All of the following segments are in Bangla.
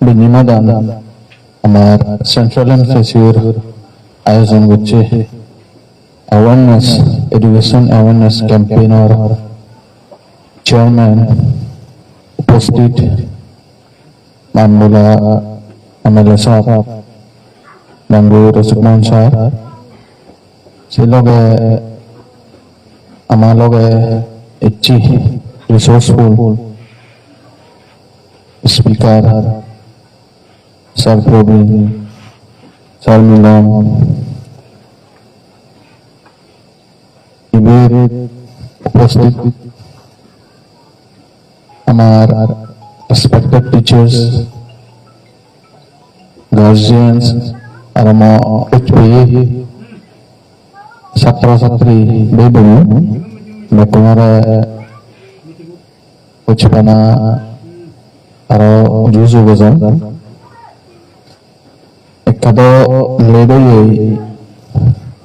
বিনিমদান আমার সেন্ট্রাল এমসিসির আয়োজন করছে awareness education awareness campaigner chairman উপস্থিত মানবোলা এমএলএ সাহেব বাঙ্গু রসুকমান সাহেব সেই লগে আমার লগে একটি রিসোর্সফুল স্পিকার স্যার প্রবীণ স্যার মিলন এবার উপস্থিত আমার রেসপেক্টেড টিচার্স গার্জিয়ানস আর আমার ছাত্র ছাত্রী ভাই বোন তোমার উচ্চপানা আরো জুজু গজন একাদ লেডই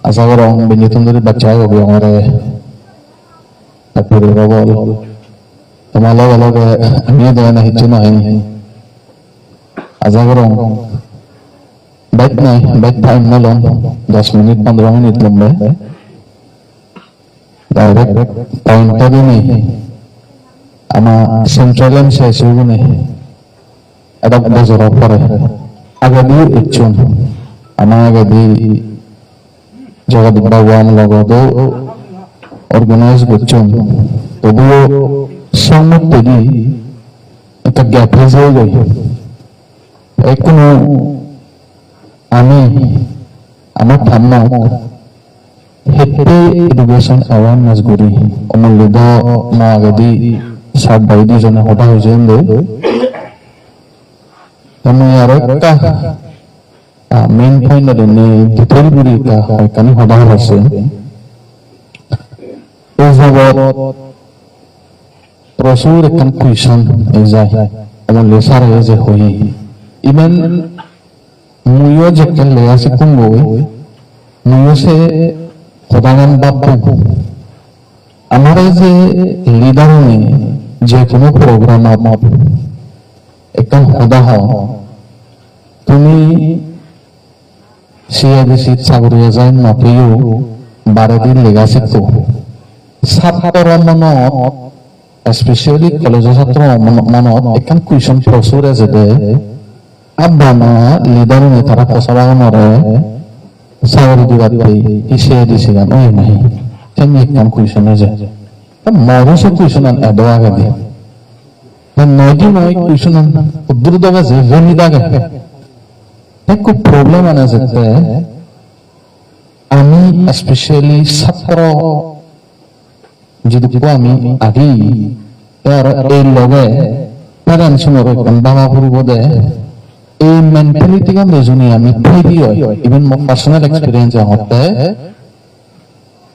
আশা করো বিনিতন ধরে বাচ্চা হবে আমার তারপরে বল তোমার লগে লগে আমিও দেয় না হিচ্ছে নয় আশা করো বাইক নাই বাইক টাইম নলম 10 মিনিট 15 মিনিট লম্বে ডাইরেক্ট পয়েন্টটা দিনে আমার সেন্ট্রাল শেষ হইবনে এটা বছর পরে আগে দিয়ে ইচ্ছুন আমার আগে দিয়ে জগৎ বাবু আমার লগত অর্গানাইজ করছেন তবুও সম্মত দিয়ে একটা গ্যাপ হয়ে গেল কোনো আমি আমার ঠাম্মা হেপে এডুকেশন অ্যাওয়ারনেস করি অমূল্য মা আগে দিয়ে সাত ভাই দুজনে হঠাৎ হয়েছেন আমি আরো একটা মেইন পয়েন্ট এনে ডিটেল করি কানি হঠাৎ আছে এই জগৎ প্রচুর একখান কুইশন এই যায় আমার লেসার হয়ে যে হই ইভেন মুইও যে একটা লেয়াসি কুম্বই মুইও সে খোদাগান বাপ্পু আমার যে লিডার নেই যে কোনো প্রোগ্রাম একটা খোদা হও তুমি সিআইডিসি চাকরিয়া যায় নপেও 12 দিন লেগাছে তো ছাত্র মনত স্পেশালি কলেজের ছাত্র মনত একখান কুইশন প্রচুর আছে দে আব্বা মা লিডার নেই তারা পচাবা নরে চাকরি দিবার সিআইডিসি গান ওই নাই তেমনি একখান কুইশন আছে মরো সে কুইশন এদো আগে দিয়ে নয়টি নয় কুইশন উদ্দুর দাগা যে ভেনি দাগা খুব প্রবলেম আনা যেতে আমি স্পেশালি ছাত্র যদি আমি আদি এই লগে প্যারেন্টসনের বাবা করব দে এই মেন্টালিটি গান দুজনী আমি ফেরি হয় ইভেন মোৰ পার্সোনাল এক্সপিরিয়েন্স হতে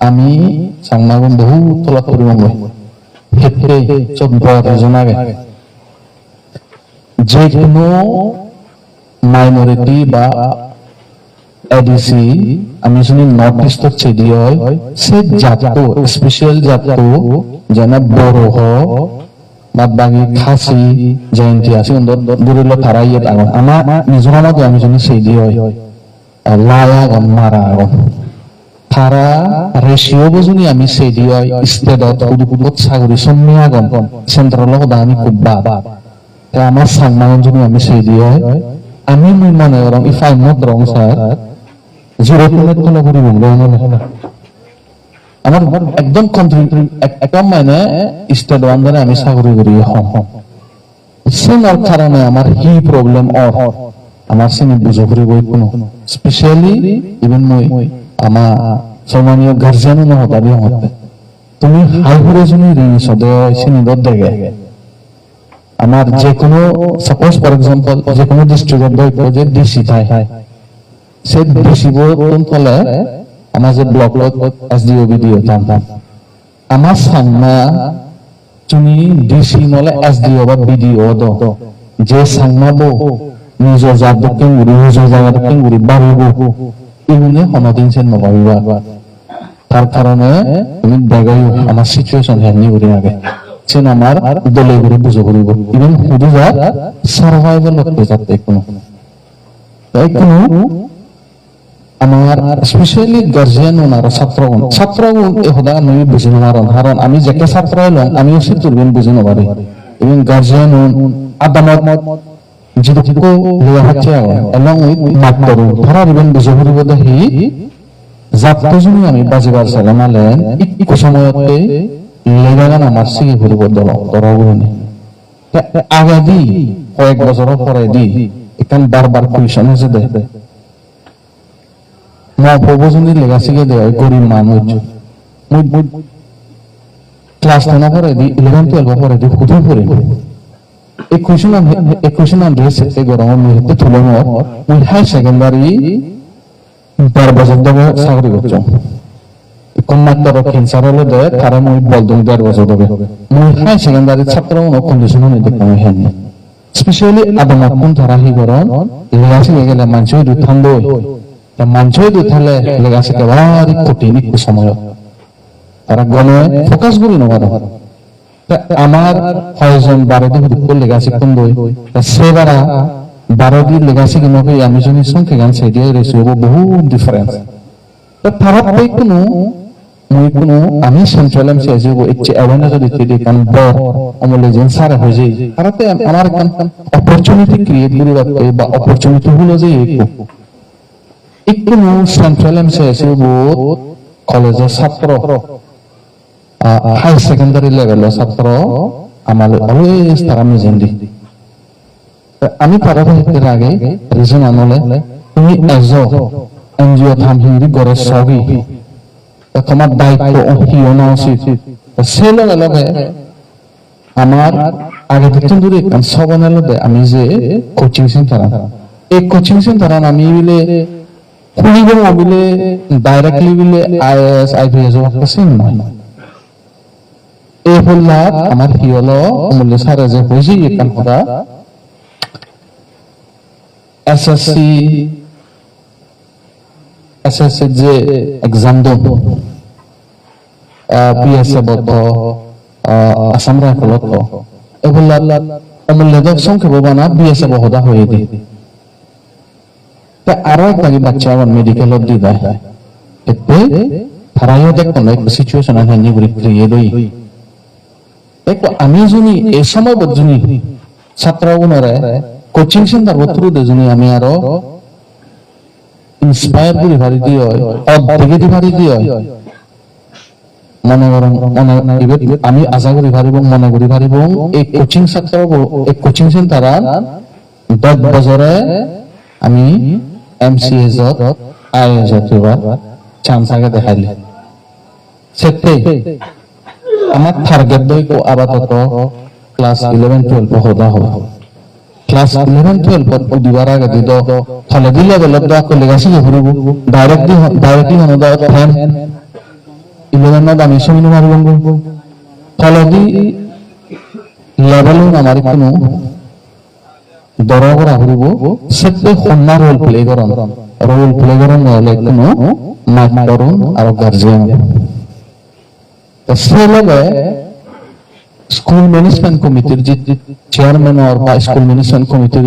আমি সাংমাগুন বহু তলত কৰিব মই হেতে 14 জন আগে যে কোনো মাইনরিটি বা এডিসি আমি শুনি নর্থ ইস্ট ছেদি হয় সে জাতটো স্পেশাল জাতটো যেনে বড়ো বাদ বাকি খাসি জয়ন্তী আছে দূরিল তারাই আগন আমার মিজোরামত আমি শুনি ছেদি হয় লায়া আগন মারা আগন তারা রেশিও বুঝুনি আমি ছেদি হয় স্টেটত কুদুকুদত চাকরি সম্মি আগন সেন্ট্রাল আমি খুব বাবা আমার সাংমাগন যদি আমি ছেদি হয় আমি মনে করম if I not wrong sir 0 তোলা করি আমার একদম একদম মানে স্টেট আন্ডারে আমি চাকরি করি সেনার কারণে আমার কি প্রবলেম আমার সিনি বুঝে করি বই কোনো স্পেশালি ইভেন মই আমার সম্মানীয় গার্জিয়ানও না হতাবি হতে তুমি হাই করে শুনি রিং সদে সিনি দর দেখে আমার যে কোনো সাপোজ ফর এক্সাম্পল যে কোনো ডিস্ট্রিক্টের দায়িত্ব যে ডিসি থাকে সে ডিসি বোর্ড তলে আমার যে ব্লক এসডিও বিডিও জানতাম আমার সাংমা তুমি ডিসি নলে এসডিও বা বিডিও দ যে সাংমা বো নিজৰ জাত কেঙ্গুরি নিজৰ জায়গা কেঙ্গুরি বাড়িব এগুলো হনদিন সেন নবাবিবা তার কারণে তুমি দেখাই আমার সিচুয়েশন হ্যান্ডি করে আগে চেন আমার দলে করে বুঝে করিব ইভেন হুদু যাত সার্ভাইভাল করতে যাতে কোনো তাই কোনো আমার স্পেশালি গার্জিয়ান আর ছাত্রগণ এ হদা আমি বুঝি নারণ কারণ আমি যাকে ছাত্র হইলাম আমিও সে তুলবেন বুঝি নবারে এবং গার্জিয়ান আদামত যেটুকু লেয়া হচ্ছে এবং মাত্তর ধরা দিবেন বুঝে করিব দেখি যাত্রা জন্য আমি বাজিবার সালাম আলেন একটু সময়তে লেগাগান আমার সিগে করিব দরগুলো আগে দি কয়েক বছর পরে দি এখান বারবার কুইশন হয়েছে দে মহাপ্রভুজনী লেগাছিকে দেয় গরিব মানুষ ক্লাস 10 পরে দি 11 12 পরে দি খুদু পরে এই কুইশন আমি সেতে গরম মুহূর্তে তুলে মর মুই হাই সেকেন্ডারি 12 বছর ধরে চাকরি করছো কন্যাত্তর ক্যান্সার হলে দেয় তারা মুই বলদুম 1.5 বছর ধরে মুই হাই সেকেন্ডারি ছাত্র কন্ডিশন হয়ে দেখো মুই হেন স্পেশালি আদমত কোন তারা হি গরম লেগাছি গেলে মানুষ দুঠান্দ মানুষই দুথালে লেগাছে কেবারি কঠিন একটু সময় তারা গনে ফোকাস করি নবার আমার কয়জন 12 দিন দুঃখ লেগাছে কোন বই সেবারা 12 দিন লেগাছে কিনা আমি যদি সংখ্যা গান সাইডে রেসি হবো বহু ডিফারেন্স তারা পাই কোনো মুই কোনো আমি সেন্ট্রাল এমসি আছে একটি অ্যাওয়ারনেস দিতে দিই কারণ বড় আমলে যেন সারা হয়ে যায় তারাতে আমার অপরচুনিটি ক্রিয়েট করে রাখতে বা অপরচুনিটি হলো যে একটু সেন্ট্রাল এমসি আছে বহুত কলেজের ছাত্র হাই সেকেন্ডারি লেভেলের ছাত্র আমার অলওয়েজ তারা মিজেন্দি আমি তারা হইতে আগে রিজন আনলে তুমি এনজিও থাম হিন্দি গড়ের সবই তোমার দায়িত্ব হিও না উচিত সে লগে লগে আমার আগে থেকে দূরে সবনের লগে আমি যে কোচিং সেন্টার এই কোচিং সেন্টার আমি বিলে খুলিব বিলে ডাইরেক্টলি বিলে আইএস আইপিএস সেম নয় এই হল্লা আমার কি হলো মূল্য সারে যে হয়েছে এখান কথা এসএসসি যে এক্সাম দেব পিএসএ বদ্ধ আসাম রাইফলত এগুলা অমূল্য সংখ্যা বানা বিএসএ বহদা হয়ে দি আরো একবারই বাচ্চা আমার মেডিকেলত দি দেয় এতে তারাইও দেখো না একটা সিচুয়েশন আছে নিগুলি ক্রিয়েট হই দেখো আমি যদি এই সময় বদজুনি ছাত্রগুণরে কোচিং সেন্টার থ্রু দেজুনি আমি আরো ইন্সপায়ার করে ভারি দিয়ে অর্ধেকে ভারি দিয়ে মনে করুন আমি আশা করি ভারিব মনে করি ভারিব এই কোচিং ছাত্র এই কোচিং সেন্টার 10 বছরে আমি এমসিএস আইএস চান্স আগে দেখাইলে সেতে আমার টার্গেট দই আপাতত ক্লাস 11-12 হওয়া হবে ক্লাস 11-12 দিবার আগে দিদ ফলে দিলে বেলত দা কো লেগাছি ঘুরিব ডাইরেক্টলি হন দা 10 11 আমি শুনি মারিব ফলে দি লেভেল আমার কোনো দরগরা ঘুরিব সেতে হন্না রোল প্লে করন হলে কোনো মাস্টারন আর গার্জিয়ান সে লগে স্কুল ম্যানেজমেন্ট কমিটির যে চেয়ারম্যান আর বা স্কুল ম্যানেজমেন্ট কমিটির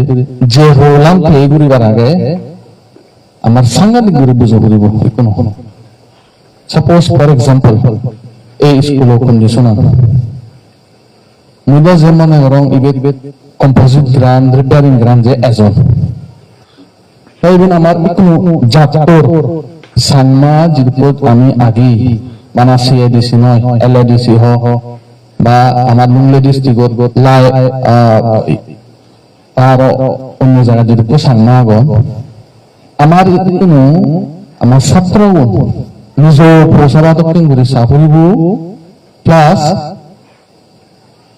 যে রোলাম প্লে করিবার আগে আমার সাংঘাতিক করে বুঝে করিব কোনো সাপোজ ফর এক্সাম্পল এই স্কুল কন্ডিশন মুদা যে মনে রং ইবেট কম্পোজিট গ্রান্ড রিপেয়ারিং গ্রান্ড যে এজন তাইবেন আমার কোনো জাতর সানমা জিরপত আমি আগে মানা সিআইডিসি নয় এলআইডিসি হ বা আমার নুনলে ডিস্ট্রিক্ট লাই আর অন্য জায়গা যদি সাংমা আগন আমার কোনো আমার ছাত্র নিজ প্রচারাতক করে চাকরিব প্লাস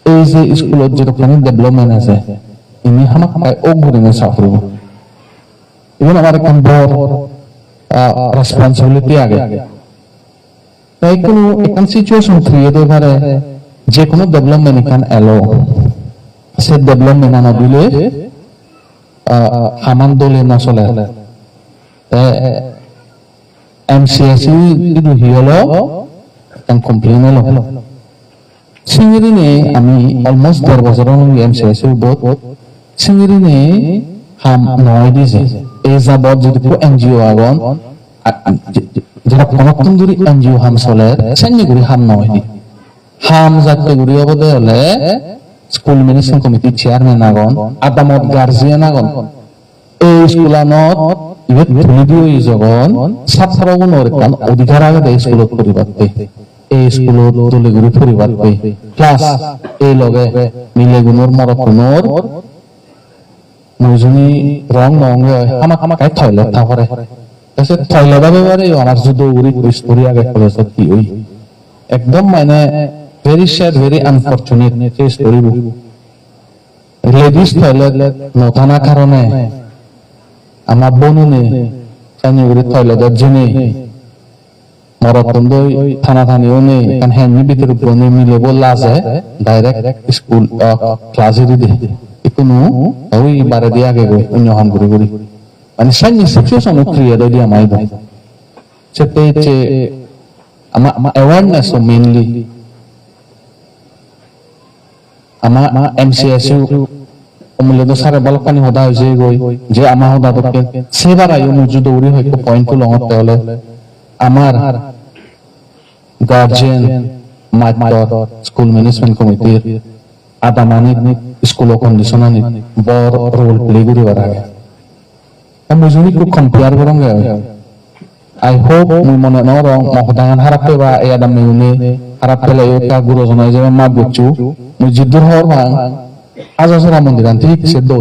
এই যে স্কুলত যেরকম ডেভেলপমেন্ট আছে ইনি আমাক অগ্রিমে চাকরিব ইভেন আমার একটা বড় রেসপন্সিবিলিটি আগে তাই কোনো এখান সিচুয়েশন ক্রিয়েট হয়ে পারে যে কোনো ডেভেলপমেন্ট এখান এলো সে ডেভেলপমেন্ট আনা দিলে হামান দলে না চলে এমসিএসি হলো কমপ্লেন এলো সিঙ্গিরিনে আমি অলমোস্ট 1.5 বছরের এমসিআইসি বোধ সিঙ্গিরিনে হাম নয় দিছে এই যাবত যদি এনজিও আগন যেটা কোনক্ষণ যদি এনজিও হাম চলে সেন্নি গুড়ি হাম নয় দি হাম যাতে গুড়ি অবদে হলে স্কুল ম্যানেজমেন্ট কমিটির চেয়ারম্যান আগন আদামত গার্জিয়ান আগন এই স্কুলানত ইভেন ভিডিও যখন ছাত্রগুণের অধিকার আগে স্কুলত পরিবর্তে এই স্কুলত তুলে ঘুরে পরিবর্তে ক্লাস এই লগে মিলে গুণর মরকুণর মজুনি রং নঙ্গে আমাক আমাকে টয়লেট তারপরে এসে টয়লেট এবারে আমার যুদ্ধ উড়ি স্টোরি আগে করে সত্যি ওই একদম মানে ভেরি স্যাড ভেরি আনফরচুনেট এই স্টোরি লেডিস টয়লেট নথানা কারণে আমার বোনুনে চাইনিগুড়ি টয়লেটের জেনে মরতন্দ থানা থানিও নেই কারণ হ্যান্ডি ভিতরে বনে মিলে বললা আছে ডাইরেক্ট স্কুল ক্লাসে দিদি কোনো ওই বারে দিয়ে আগে গই অন্য হান ঘুরি ঘুরি মানে সাইনি সিচুয়েশন ক্রিয়েট হয়ে দিয়ে আমায় দেয় সেটা হচ্ছে আমার অ্যাওয়ারনেস মেইনলি আমার এমসিএসইউ অমূল্য সারে বালকানি হদা হয়েছে গই যে আমার হদা দকে সেবার আয়ু মুজু দৌড়ি হয়তো পয়েন্ট টু লঙতে হলে আমার গার্জিয়ান মাইটর স্কুল ম্যানেজমেন্ট কমিটির আদা মানিক স্কুল কন্ডিশনানি বড় রোল প্লে করি বাড়াগে মুজুনি কো কম্পেয়ার করঙ্গে আই হোপ মুই মনে ন রং মহদান হারাপ পেবা এই আদা মেউনে হারাপ পেলে কা গুরুজনাই যে মা বুচু মুই জিদ্দুর হওয়ার ভাঙ আজাসরা মন্দিরান ঠিক সেদ্ধ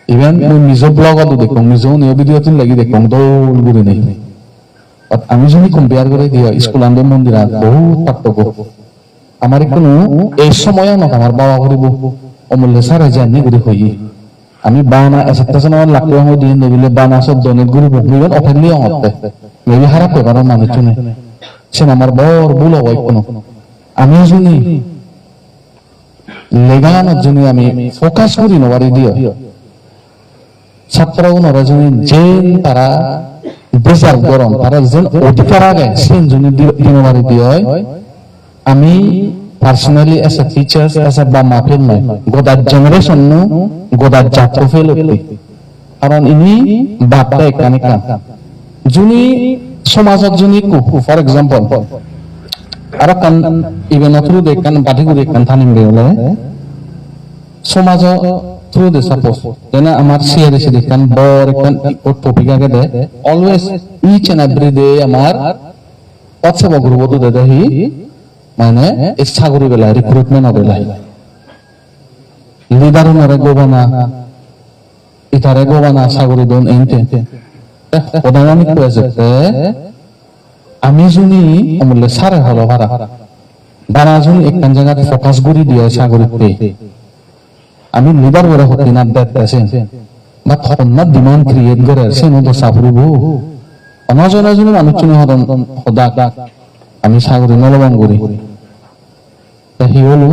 ইভেন মুই নিজ ব্লগত দেখো নিজ নিয় ভিডিও তুল লাগি দেখো দৌল গুরি নেই আমি যদি কম্পেয়ার করে দিও স্কুল আন্দোলন মন্দিরান বহুত পার্থক্য আমার কোনো এই সময় না আমার বাবা করিব অমূল্য সারা জানি গুরি হই আমি বানা এসেতেছন লাকো হই দিন নবিলে বানা সব দনে গুরি বহিবেন অফেনলি হতে মেবি হারা পেবার মানুষ চুনে সে আমার বড় ভুল হয় কোনো আমি শুনি লেগানোর জন্য আমি ফোকাস করি নবারি দিও ছাত্রগুণরা যদি যে তারা ডিজার্ভ গরম তারা যেন অধিকার আগে সেন জন্য দিনবারি দিও আমি personally S A teachers S A বা মাফিল নয় গোদার জেনারেশন নু গোদার জাতীয় ফেল হতে কারণ ইনি বাপটা এখানে কান যিনি সমাজত যিনি ফর এক্সাম্পল আর কান ইভেন থ্রু দেখান বাটি করে কান থানিম গেলে সমাজ থ্রু দে সাপোজ যেন আমার শেয়ার এসে দেখান বড় কান টপিক আগে দে always each and every day আমার হোয়াটসঅ্যাপ গ্রুপ তো দেহি মানে ইচ্ছা করি বেলা রিক্রুটমেন্ট হবে লিডার নরে গোবানা ইতারে গোবানা সাগরি দন এনতে প্রধানমন্ত্রী কয়েছে আমি যদি অমূল্য সারে হলো ভাড়া দানা যদি একখান জায়গায় ফোকাস করি দিয়ে সাগরিতে আমি লিডার করে হতে না দেখতেছেন বা তখন না ডিমান্ড ক্রিয়েট করে সে মতো সাফরিব অনজনা যদি মানুষ চুনি হদা আমি সাগরি নলবান করি হি হলো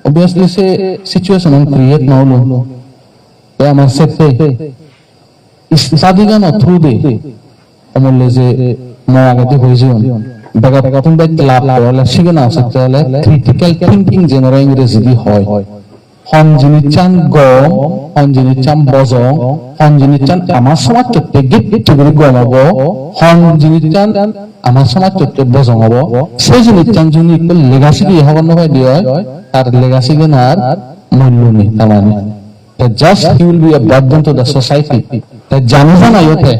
অবভিয়াসলি সে সিচুয়েশন ক্রিয়েট না হলো আমার সেফে স্টাডি গান থ্রু দে অমূল্য যে মগাতে হয়েছে বেগা তুমি ক্লাব হলে শিখে না আসতে হলে ক্রিটিক্যাল থিঙ্কিং জেনারেল ইংরেজি দি হয় হন যিনি চান গম হন যিনি চান বজং হন যিনি চান আমার সমাজ চত্বরে গিট করে গম হব হন যিনি চান আমার সমাজ চত্বরে বজং হব সেই যিনি চান যিনি একটু লেগাসি দিয়ে হবার নয় দিয়ে তার লেগাসি গেনার মূল্য নেই তার মানে just he will be a burden to the society that জানা নাই হতে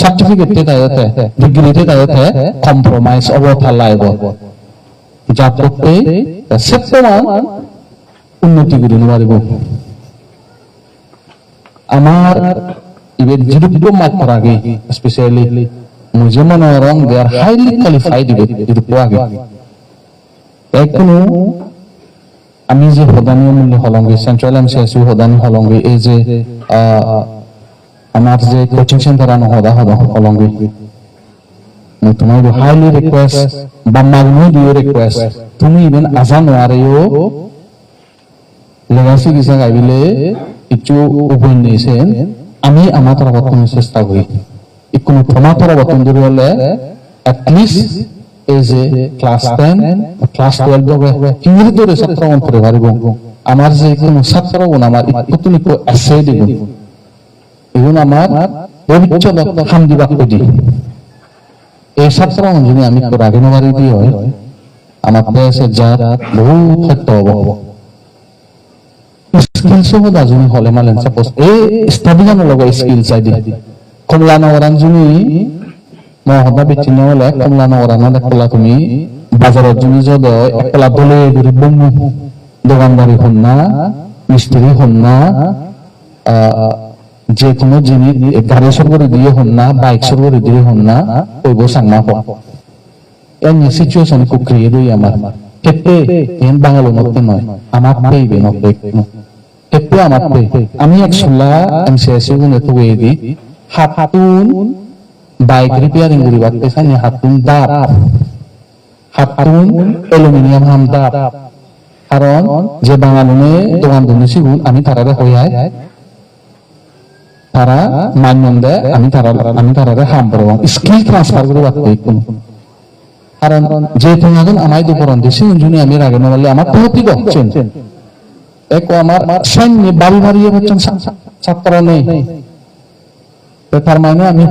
সার্টিফিকেট তে তাইতে ডিগ্রি তে তাইতে কম্প্রোমাইজ অবথা লাইব যা করতে সেপ্টেম্বর উন্নতি করে নিবারিব আমার ইভেন যেটুকু মাত্র আগে স্পেশালি মুঝে মনে রং দে আর হাইলি কোয়ালিফাইড ইভেন যেটুকু আগে এখনো আমি যে হদানি মূল্য হলঙ্গে সেন্ট্রাল এমসিএসইউ হদানি হলঙ্গে এই যে আমার যে কোচিং সেন্টার আনো হদা হদা হলঙ্গে তোমার হাইলি রিকোয়েস্ট বা মাগনি দিও রিকোয়েস্ট তুমি ইভেন আজান ওয়ারেও লেগাসি কিসা গাইবিলে কিছু উপায় নিয়েছেন আমি আমার তরফ থেকে চেষ্টা করি কোনো তোমার তরফ থেকে হলে এটলিস্ট এই যে ক্লাস 10 ক্লাস 12 হবে ইংরেজি ধরে ছাত্র অন করে পারিব আমার যে কোনো ছাত্র গুণ আমার কতনি কো এসে দিব এগুন আমার ভবিষ্যৎ হাম দিবা কই এই ছাত্র যদি আমি তো রাগে নবারি দি হয় আমার দেশে যা বহু সত্য হব স্কিলস হদা যদি হলে মালেন সাপোজ এই স্টাডি জানো লগে স্কিলস আইডি কমলা নগরান যদি মহদা বিচিন্ন হলে কমলা নগরানা দেখলা তুমি বাজারের জমি যদ একলা দলে ঘুরি বন্ধু দোকানদারি হন না মিস্ত্রি হন না যে কোনো জিনিস গাড়ি সরবরি দিয়ে হন না বাইক সরবরি দিয়ে হন না ওইব সাংমা হন এমনি সিচুয়েশন খুব ক্রিয়েট হই আমার ক্ষেত্রে এন বাঙালো মতো নয় আমার পেইবে নব্বে ক্ষেত্রে আমার আমি একশোলা এমসিএসি গুণে তো দি হাতুন বাইক রিপেয়ারিং করি বাড়তে চাই হাতুন দাঁত হাতুন অ্যালুমিনিয়াম হাম দাঁত কারণ যে বাঙালি দোকান দুর্নীতি গুণ আমি তারারে হইয়ায় তারা মান্য দেয় আমি তারারে হাম করব স্কিল ট্রান্সফার করে বাড়তে কোনো কারণ যে তোমার আমায় দুপুরন দিছি জন্য আমি রাগে না বললে আমার প্রতি হচ্ছেন এক আমার সৈন্য বাড়ি বাড়িয়ে হচ্ছেন ছাত্র নেই তার মানে আমি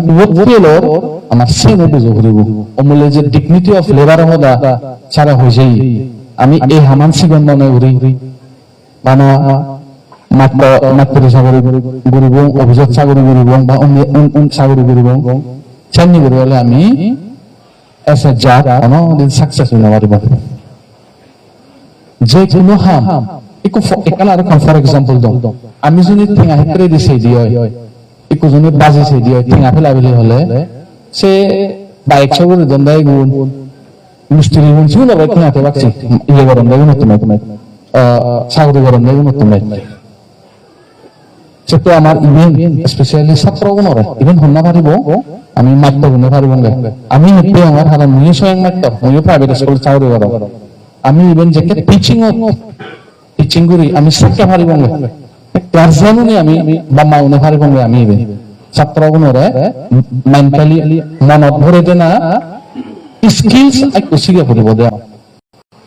আমার সেনে বুঝে ঘুরিব অমূল্য যে ডিগনিটি অফ লেবার হদা সারা হয়ে যাই আমি এই হামান সিগন মনে ঘুরি বানা মাত্র সাগরি ঘুরিব অভিযোগ সাগরি ঘুরিব বা সাগরি ঘুরিব সৈন্য ঘুরি বলে আমি as a job অনেকদিন সাকসেস হইতে পারিব যে কোনো হাম এখানে আর ফর এক্সাম্পল দাও আমি যদি ঠেঙা হেতরে দিছে দিয় একটু যদি বাজি সে দিয় ঠেঙা ফেলাবেলি হলে সে বাইক সবরে দন্দাই গুণ মিস্ত্রি গুণ ছিল না ঠেঙাতে বাকছি ইয়ে গরম দেয় নতুন সাগরি গরম দেয় নতুন সেটা আমার ইভেন স্পেশালি ছাত্র গুণরে ইভেন হন্না পারিব আমি মাত্র গুণে পারিব আমি হেঁটে আমার হারা মুই স্বয়ং মাত্র মুইও প্রাইভেট স্কুল চাকরি করো আমি ইভেন যে টিচিং করি আমি শিক্ষা পারিব গার্জিয়ানও আমি বা মাউনে পারিব আমি ইভেন ছাত্র গুণরে মেন্টালি মনত ভরে দে না স্কিলস একটু শিখে পড়িব দে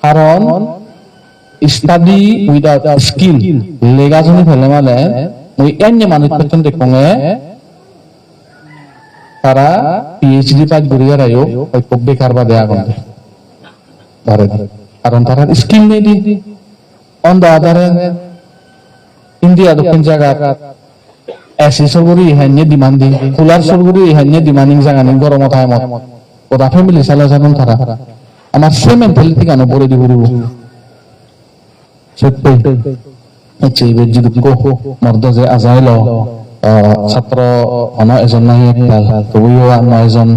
কারণ স্টাডি উইদাউট স্কিল লেগাজনি ফেলে মানে ওই এনে মানুষ পেছন দেখে তারা পিএইচডি পাস করিয়া রাইও ওই বেকার বা দেয়া করতে ধরে কারণ তারা স্কিল নেই দি অন দা আদার ইন্ডিয়া দক্ষিণ জায়গা এসি সরগরি ইহান্যে ডিমান্ডিং কুলার সরগরি ইহান্যে ডিমান্ডিং জায়গা নেই গরম টাইমত ওরা ফ্যামিলি চালা যাবেন তারা আমার সে মেন্টালিটি কেন বলে দিব সত্যি যদি মর্দ যে আজাইল ছাত্র অন এজন নাই তবুও আন এজন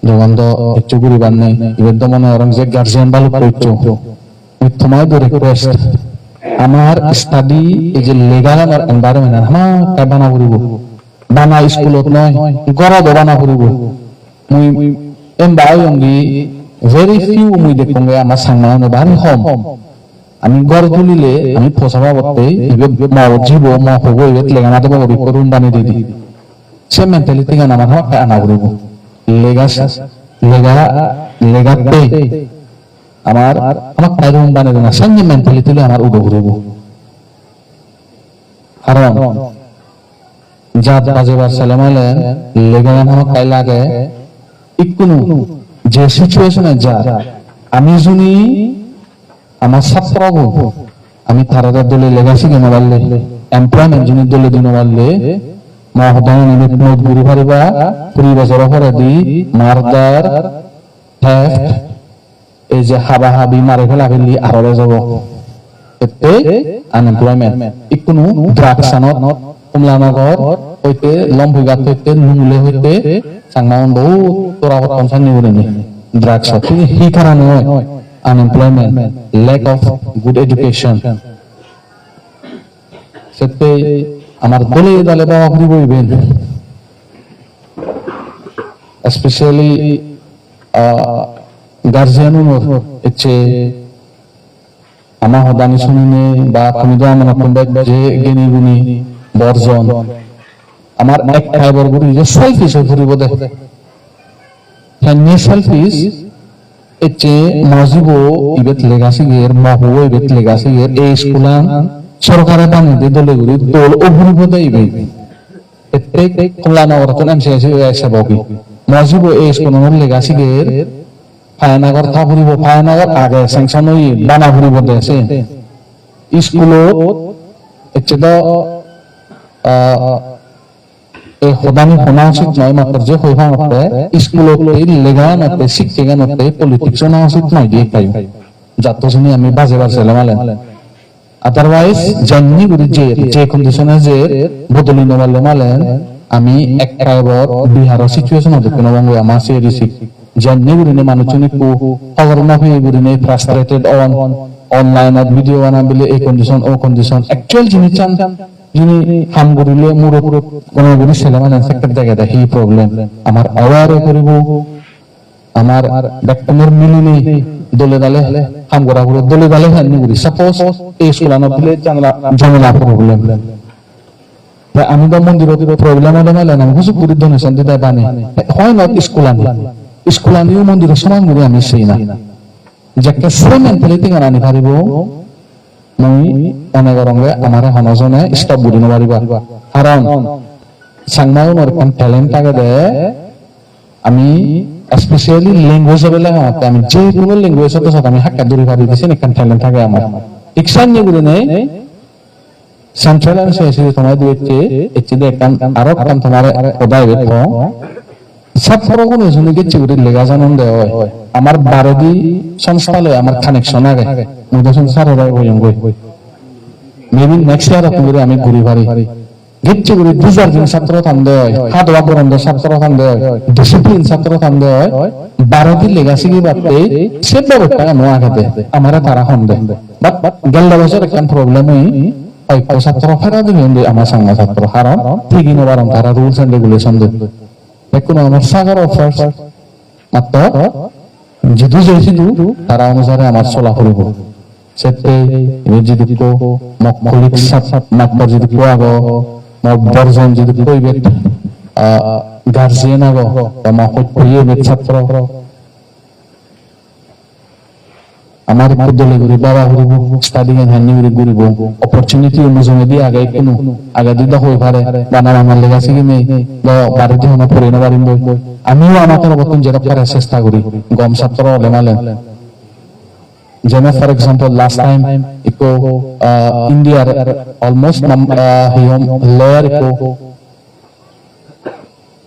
যোগান্ত একটু করিবার নেই এবার তো মনে হয় যে গার্জিয়ান ভালো করছো তোমায় তো রিকোয়েস্ট আমার স্টাডি এই যে লেগাল আমার এনভায়রনমেন্ট আমার কাই বানা করিব বানা স্কুলত নয় গড়ত বানা করিব মুই এমবায়ঙ্গি ভেরি ফিউ মুই দেখুঙ্গে আমার সাংনা ভারি কম আমি গড় তুলিলে আমি ফসাবা বলতে জীব মা হবো এবার লেগানা দেবো রুম বানিয়ে দিই সে মেন্টালিটি গান আমার হাতে আনা করব লেগাতে আমার তাই রুম বানিয়ে দেয় না সঙ্গে মেন্টালিটি আমার উঠে ঘুরব কারণ যা বাজে বা সালামালে লেগান আমার তাই লাগে ইকুনু যে সিচুয়েশনে যা আমি যদি আমার ছাত্র আমি তারাদের দলে লেগাছি কেন পারলে এমপ্লয়মেন্ট যিনি দলে দিন পারলে মহোদয় নিমিত নোট ঘুরি পারিবা 20 বছর পরে দি মারদার এই যে হাবা হাবি মারে ফেলা ফেলি আরো যাব এতে আনএমপ্লয়মেন্ট ইকুনু ড্রাগস আনত কমলানগর হইতে লম্বুগাত হইতে নুমলে হইতে সাংমান বহু তোরা কনসার্ন নিবনি ড্রাগস হি কারণে হয় unemployment, lack of good education. সেতে আমার দলে দলে বাবা ঘুরি বইবেন স্পেশালি গার্জিয়ানুর হচ্ছে আমার হদানি শুনিনে বা তুমি তো আমার যে জ্ঞানী গুণী বর্জন আমার এক ফাইবার গুড়ি যে সেলফিশ হয়ে ঘুরিব দেখে সেলফিশ এচে মজিবো ইবেত লেগাসি গের মহুবো ইবেত লেগাসি গের এই স্কুলান সরকারে বানি দে দলে গুরি দল অভুরিব দেইবে এতে কল্যাণনগর তো নাম শেষ হয়ে আসে বগি মজিবো এই স্কুলান লেগাসি গের ফায়নাগর থাপুরিব ফায়নাগর আগে স্যাংশন হই বানা ভুরিব দেছে স্কুলত এচে তো এই হদানি হোনা উচিত নয় মাত্র যে হইবা মতে স্কুলত লেগা মতে শিক্ষা মতে পলিটিক্স না উচিত নয় দিয়ে তাই যাত শুনি আমি বাজে বাজে মালেন আদারওয়াইজ জানি গুরি যে কন্ডিশনে যে বদলি নেওয়ালে মালেন আমি এক কাইবর বিহার সিচুয়েশন হতে কোনো বঙ্গ আমার সে রিসিক জানি গুরি নে মানুষজনে কো খবর না হয়ে গুরি নে ফ্রাস্ট্রেটেড অনলাইন ভিডিও বানাবিলে এই কন্ডিশন ও কন্ডিশন অ্যাকচুয়াল জিনিস চান যিনি কাম করিলে মোর কোনো গুলি ছেলে মানে সেক্টর জায়গাটা এই প্রবলেম আমার অ্যাওয়ার করিব আমার ব্যক্তির মিলিনি দলে দালে কাম করা করে দলে দালে হানি করি সাপোজ এই স্কুলানো বলে জানলা প্রবলেম আমি তো মন্দির প্রবলেম হলে মানে আমি কিছু করি ডোনেশন দিতে বানে হয় না স্কুলানিও মন্দির সমান করে আমি সেই না যে একটা সেম মেন্টালিটি আনি পারিব মই অনেক রঙে আমার হনজনে স্টপ বুঝি নারিবা কারণ সাংমাও মোর কোন ট্যালেন্ট থাকে দে আমি স্পেশালি ল্যাঙ্গুয়েজ বলে আমি যে কোনো ল্যাঙ্গুয়েজ তো আমি হাক্কা দূরে পারি দিছি কোন ট্যালেন্ট থাকে আমার ইকসান নি গুলো নেই সেন্ট্রাল আর শেষে তোমার দিতে এতে দেখান আরো কাম তোমার খোদাই বেখো সব প্রকরণ শুনে গেছে গুলি লেগা জানন দে হয় আমার বারদি সংস্থালে আমার কানেকশন আগে মুদসন স্যার রাই হইম গই মেবি নেক্সট ইয়ার আপনি আমি ঘুরি পারি গেছে গুলি দুজার দিন ছাত্র থামদে হয় হাত ওয়াবরন্দ ছাত্র থামদে হয় ডিসিপ্লিন ছাত্র থামদে হয় বারদি লেগাসি কি বাতে সে ব্যাপারটা নো আগাতে আমারে তারা হন্দে বাট গেল বছর একটা প্রবলেম হয় ছাত্র ফেরা দিবেন আমার সঙ্গে ছাত্র কারণ ঠিকই নবারম তারা রুলস এন্ড রেগুলেশন দেয় কোনো আমার সাগর অফার মাত্র যদি যেছি তারা অনুসারে আমার চলা করব সেতে যদি মকলিক মাত্র যদি কোয়াগ মকবরজন যদি কইবে গার্জিয়ান আগ মকত কইয়ে ছাত্র আমার দলে ঘুরি বাবা ঘুরিব স্টাডি এন্ড হ্যান্ডি ঘুরিব অপরচুনিটি অনুযায়ী দিয়ে আগে কোনো আগে দিদা হয়ে পারে বানার আমার লেগাছে কি নেই বাড়িতে হনো পড়ে না পারিম আমিও আমাদের বর্তমান যেটা করার চেষ্টা করি গম ছাত্র লেমালেন যেমন ফর এক্সাম্পল লাস্ট টাইম ইকো ইন্ডিয়ার অলমোস্ট হিম লেয়ার ইকো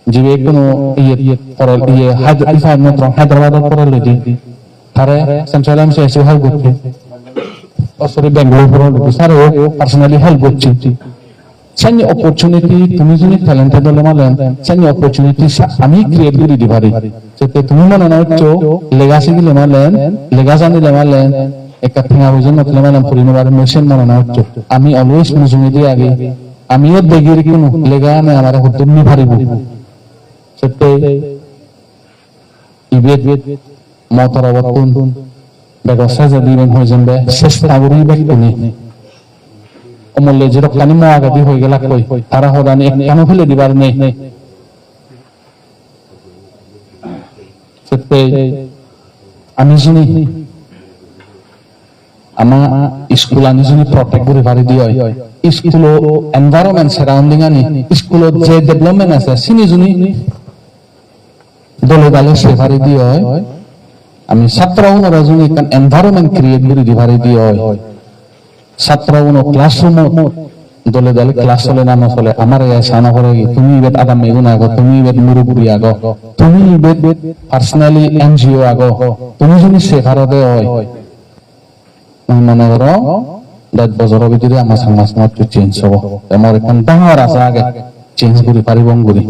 জিবে কোনো হায়দ্রাবাদ পরে লেডি তারে সেন্ট্রাল এমসি এসে হেল্প করছে সরি বেঙ্গালুরু স্যার ও পার্সোনালি হেল্প করছে সানি অপরচুনিটি তুমি যদি ট্যালেন্টেড হলে মালেন সানি অপরচুনিটি আমি ক্রিয়েট করে দিতে পারি সেতে তুমি মনে না হচ্ছে লেগাসি দিলে মালেন লেগাসি দিলে মালেন একটা থিঙ্গা বুঝে মতলে মালেন পরিবার মেশিন মনে না হচ্ছে আমি অলওয়েজ মুজুমি দিয়ে আগে আমিও দেখি কোনো লেগা না আমার হতে নি পারিব সেতে ইবেদ মতর অবতন ব্যবসা যদি হয়ে যাবে চেষ্টা করি ব্যক্তি অমূল্য যে রপ্তানি মহাগাদি হয়ে গেল কই তারা হদানি কেন ফেলে দিবার নেই আমি শুনি আমার স্কুল আনি শুনি প্রটেক্ট করে পারি দিয়ে স্কুল এনভায়রনমেন্ট সারাউন্ডিং আনি স্কুলত যে ডেভেলপমেন্ট আছে চিনি শুনি দলে দলে সে পারি দিয়ে আমি ছাত্র রাজনী কান এনভায়রনমেন্ট ক্রিয়েট করে দিবারে দিয়ে ছাত্র ক্লাসরুম দলে দলে ক্লাস চলে না চলে আমার সানা করে তুমি ইবেত আদাম মেগুন আগো তুমি ইবেত মুরুগুরি আগো তুমি ইবেত পার্সোনালি এনজিও আগো তুমি যদি শেখারো দে হয় মনে করো 10 বছরের ভিতরে আমার সমাজ একটু চেঞ্জ হবো আমার এখন ডাঙর আছে আগে চেঞ্জ করি পারিব করি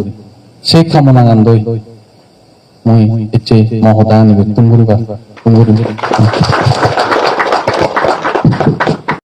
সেই কামনা গান দই মই এতে মহদান নিবে তুমি